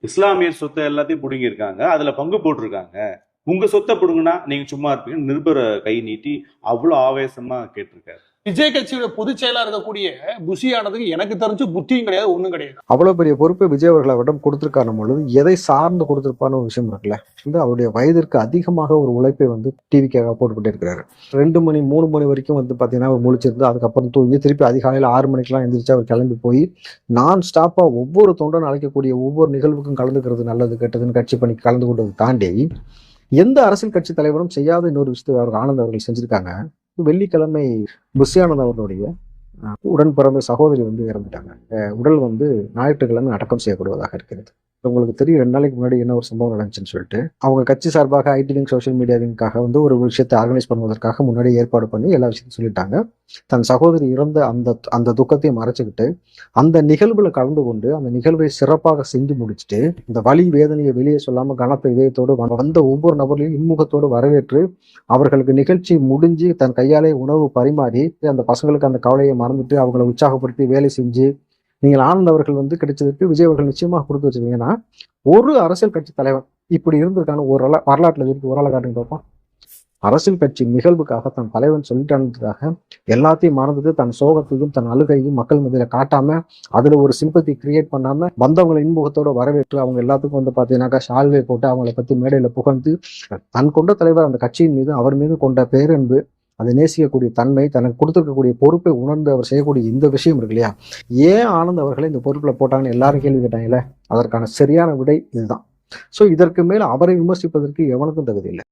இஸ்லாமியர் சொத்தை எல்லாத்தையும் புடுங்கியிருக்காங்க, அதுல பங்கு போட்டிருக்காங்க. உங்க சொத்தை புடுங்கினா நீங்க சும்மா இருப்பீங்க, நிருபரை கை நீட்டி அவ்வளவு ஆவேசமா கேட்டிருக்காரு. விஜய் கட்சியோட பொதுச் செயலா இருக்கக்கூடிய புஷியானதுக்கு எனக்கு தெரிஞ்சு புத்தியும் கிடையாது, ஒண்ணும் கிடையாது. அவ்வளவு பெரிய பொறுப்பை விஜய் அவர்கள் அவரிடம் கொடுத்திருக்காரு பொழுது எதை சார்ந்து கொடுத்திருப்பான்னு ஒரு விஷயம் இருக்குல்ல. அவருடைய வயதிற்கு அதிகமாக ஒரு உழைப்பை டிவிக்காக போட்டுக்கிட்டே இருக்கிறாரு. 2 மணி 3 மணி வரைக்கும் பாத்தீங்கன்னா அவர் முழிச்சிருந்து அதுக்கப்புறம் தூங்கி திருப்பி அதிகாலையில் 6 மணிக்கெல்லாம் எந்திரிச்சு அவர் கிளம்பி போய் நான் ஸ்டாப்பா ஒவ்வொரு தொண்டன் அழைக்கக்கூடிய ஒவ்வொரு நிகழ்வுக்கும் கலந்துக்கிறது நல்லது கெட்டதுன்னு கட்சி பண்ணி கலந்து கொண்டதை தாண்டி எந்த அரசியல் கட்சி தலைவரும் செய்யாத இன்னொரு விஷயத்தை அவர் ஆனந்த் அவர்கள் செஞ்சிருக்காங்க. வெள்ளிக்கிழமை புஷியானந்த் அவர்களுடைய உடன் பிறந்த சகோதரி இறந்துட்டாங்க. உடல் ஞாயிற்றுக்கிழமை அடக்கம் செய்யப்படுவதாக இருக்கிறது. உங்களுக்கு தெரியும் 2 நாளைக்கு முன்னாடி என்ன ஒரு சம்பவம் நடந்துச்சுன்னு சொல்லிட்டு அவங்க கட்சி சார்பாக ஐடி லிங்க் சோசியல் மீடியா லிங்காக ஒரு விஷயத்தை ஆர்கனைஸ் பண்ணுவதற்காக முன்னாடி ஏற்பாடு பண்ணி எல்லா விஷயத்தையும் சொல்லிட்டாங்க. தன் சகோதரி இறந்த அந்த துக்கத்தை மறைச்சுக்கிட்டு அந்த நிகழ்வுல கலந்து கொண்டு அந்த நிகழ்வை சிறப்பாக செஞ்சு முடிச்சுட்டு இந்த வலி வேதனையை வெளியே சொல்லாம கனத்த இதயத்தோடு வந்த ஒவ்வொரு நபர்களையும் இன்முகத்தோடு வரவேற்று அவர்களுக்கு நிகழ்ச்சி முடிஞ்சு தன் கையாலே உணவு பரிமாறி அந்த பசங்களுக்கு அந்த கவலையை மறந்துட்டு அவங்களை உற்சாகப்படுத்தி வேலை செஞ்சு நீங்கள் ஆனந்த் அவர்கள் கிடைச்சதுக்கு விஜய் அவர்கள் நிச்சயமாக கொடுத்து வச்சிருக்கீங்கன்னா ஒரு அரசியல் கட்சி தலைவர் இப்படி இருந்திருக்கான ஒரு வரலாற்றுல இருக்கு. ஒரு ஆளை காட்டுங்க பார்ப்போம். அரசியல் கட்சி நிகழ்வுக்காக தன் தலைவன் சொல்லிட்டானதுக்காக எல்லாத்தையும் மறந்துட்டு தன் சோகத்தையும் தன் அழுகையும் மக்கள் மத்தியில காட்டாம அதுல ஒரு சிம்பத்தி கிரியேட் பண்ணாம வந்தவங்களை இன்முகத்தோட வரவேற்று அவங்க எல்லாத்துக்கும் பாத்தீங்கன்னாக்கா ஷால்வே போட்டு அவங்களை பத்தி மேடையில புகழ்ந்து தன் கொண்ட தலைவர் அந்த கட்சியின் மீது அவர் மீது கொண்ட பேரன்பு அதை நேசிக்கக்கூடிய தன்மை தனக்கு கொடுத்திருக்கக்கூடிய பொறுப்பை உணர்ந்து அவர் செய்யக்கூடிய இந்த விஷயம் இருக்கு இல்லையா. ஏன் ஆனந்த் அவர்களை இந்த பொறுப்புல போட்டாங்கன்னு எல்லாரும் கேள்வி கேட்டாங்கல்ல, அதற்கான சரியான விடை இதுதான். ஸோ இதற்கு மேல அவரை விமர்சிப்பதற்கு எவனுக்கும் தகுதி இல்லை.